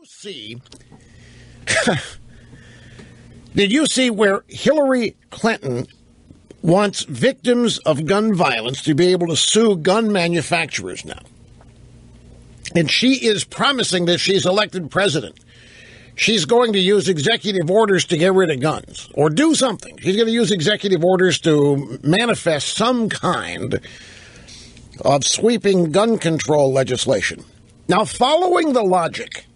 see? Did you see where Hillary Clinton wants victims of gun violence to be able to sue gun manufacturers now? And she is promising that if she's elected president, she's going to use executive orders to get rid of guns or do something. She's going to use executive orders to manifest some kind of sweeping gun control legislation. Now, following the logic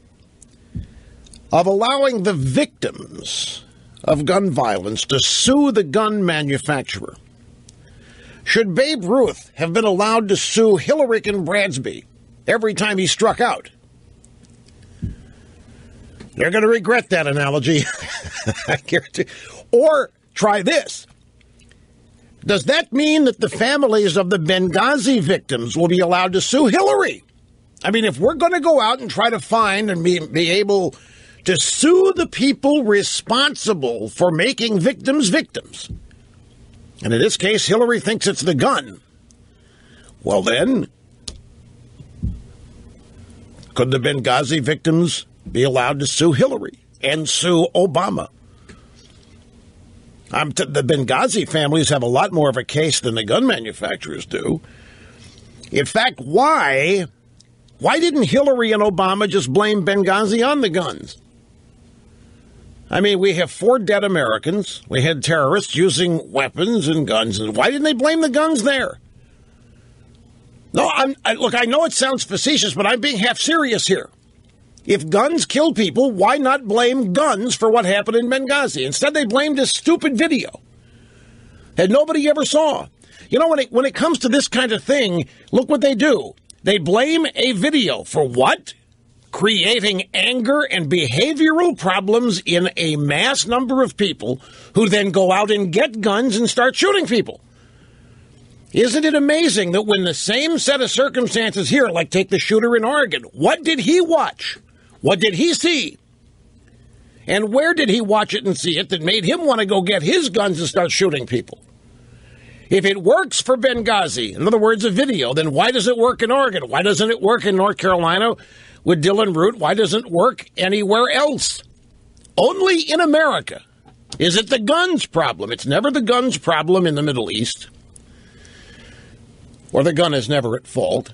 of allowing the victims of gun violence to sue the gun manufacturer, should Babe Ruth have been allowed to sue Hillary and Bradsby every time he struck out? They're going to regret that analogy. I guarantee. Or try this. Does that mean that the families of the Benghazi victims will be allowed to sue Hillary? I mean, if we're going to go out and try to find and be able to sue the people responsible for making victims victims, and in this case, Hillary thinks it's the gun, well then, could the Benghazi victims be allowed to sue Hillary and sue Obama? The Benghazi families have a lot more of a case than the gun manufacturers do. In fact, why didn't Hillary and Obama just blame Benghazi on the guns? I mean, we have 4 dead Americans. We had terrorists using weapons and guns. And why didn't they blame the guns there? No, look, I know it sounds facetious, but I'm being half serious here. If guns kill people, why not blame guns for what happened in Benghazi? Instead, they blamed this stupid video that nobody ever saw. You know, when it comes to this kind of thing, look what they do. They blame a video for what? Creating anger and behavioral problems in a mass number of people who then go out and get guns and start shooting people. Isn't it amazing that when the same set of circumstances here, like take the shooter in Oregon, what did he watch? What did he see? And where did he watch it and see it that made him want to go get his guns and start shooting people? If it works for Benghazi, in other words, a video, then why does it work in Oregon? Why doesn't it work in North Carolina with Dylan Root? Why doesn't it work anywhere else? Only in America is it the guns problem. It's never the guns problem in the Middle East, or the gun is never at fault.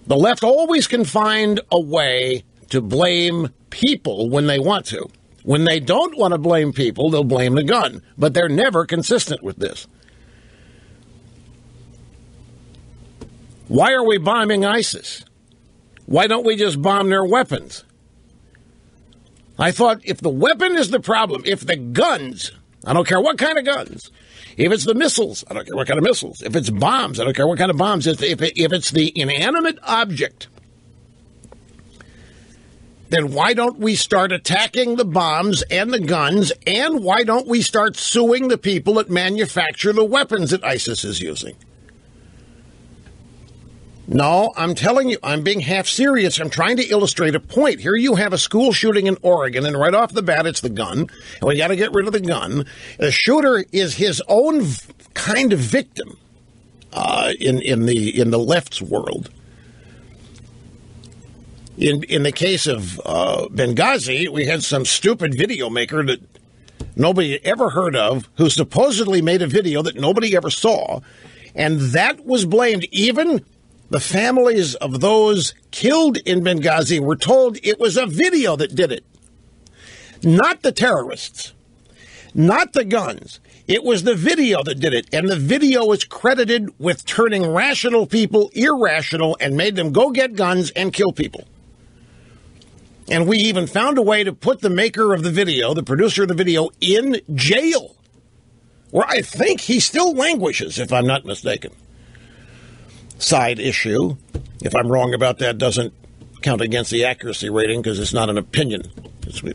The left always can find a way to blame people when they want to. When they don't want to blame people, they'll blame the gun. But they're never consistent with this. Why are we bombing ISIS? Why don't we just bomb their weapons? I thought if the weapon is the problem, if the guns, I don't care what kind of guns, if it's the missiles, I don't care what kind of missiles, if it's bombs, I don't care what kind of bombs, if it's the inanimate object, then why don't we start attacking the bombs and the guns, and why don't we start suing the people that manufacture the weapons that ISIS is using? No, I'm telling you, I'm being half serious. I'm trying to illustrate a point. Here you have a school shooting in Oregon, and right off the bat, it's the gun, and we got to get rid of the gun. The shooter is his own kind of victim in the left's world. In the case of Benghazi, we had some stupid video maker that nobody ever heard of, who supposedly made a video that nobody ever saw, and that was blamed. Even the families of those killed in Benghazi were told it was a video that did it. Not the terrorists. Not the guns. It was the video that did it. And the video was credited with turning rational people irrational and made them go get guns and kill people. And we even found a way to put the maker of the video, the producer of the video, in jail, where I think he still languishes, if I'm not mistaken. Side issue. If I'm wrong about that, doesn't count against the accuracy rating because it's not an opinion.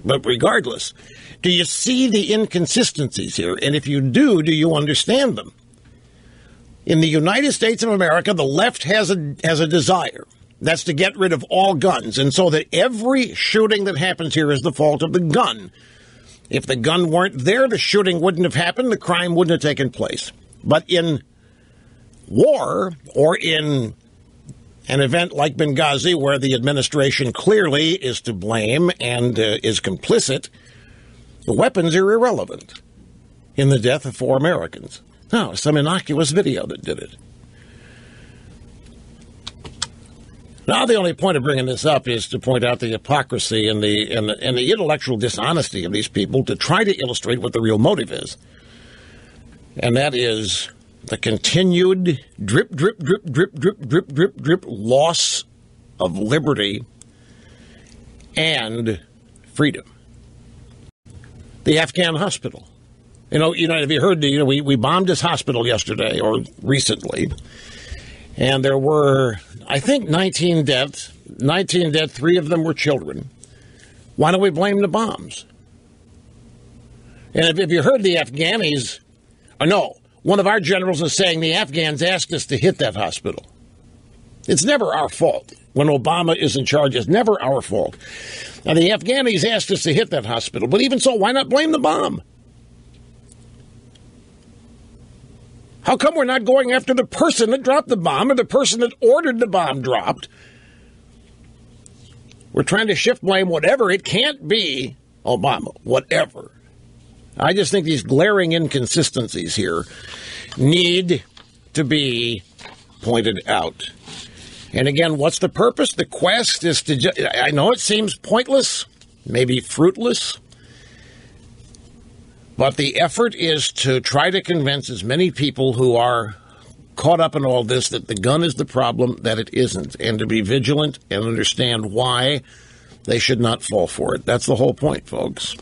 But regardless, do you see the inconsistencies here? And if you do you understand them? In the United States of America, the left has a desire. That's to get rid of all guns. And so that every shooting that happens here is the fault of the gun. If the gun weren't there, the shooting wouldn't have happened, the crime wouldn't have taken place. But in war or in an event like Benghazi, where the administration clearly is to blame and is complicit, the weapons are irrelevant in the death of 4 Americans. No, some innocuous video that did it. Now, the only point of bringing this up is to point out the hypocrisy and the intellectual dishonesty of these people to try to illustrate what the real motive is. And that is the continued drip loss of liberty and freedom. The Afghan hospital. You know, have you heard, we bombed this hospital yesterday or recently, and there were, I think, 19 deaths. 19 deaths, 3 of them were children. Why don't we blame the bombs? And if you heard the Afghanis, or no, one of our generals is saying the Afghans asked us to hit that hospital. It's never our fault. When Obama is in charge, it's never our fault. Now, the Afghanis asked us to hit that hospital, but even so, why not blame the bomb? How come we're not going after the person that dropped the bomb or the person that ordered the bomb dropped? We're trying to shift blame, whatever. It can't be Obama, whatever. I just think these glaring inconsistencies here need to be pointed out. And again, what's the purpose? The quest is to, I know it seems pointless, maybe fruitless, but the effort is to try to convince as many people who are caught up in all this that the gun is the problem, that it isn't, and to be vigilant and understand why they should not fall for it. That's the whole point, folks.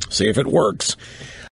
See if it works.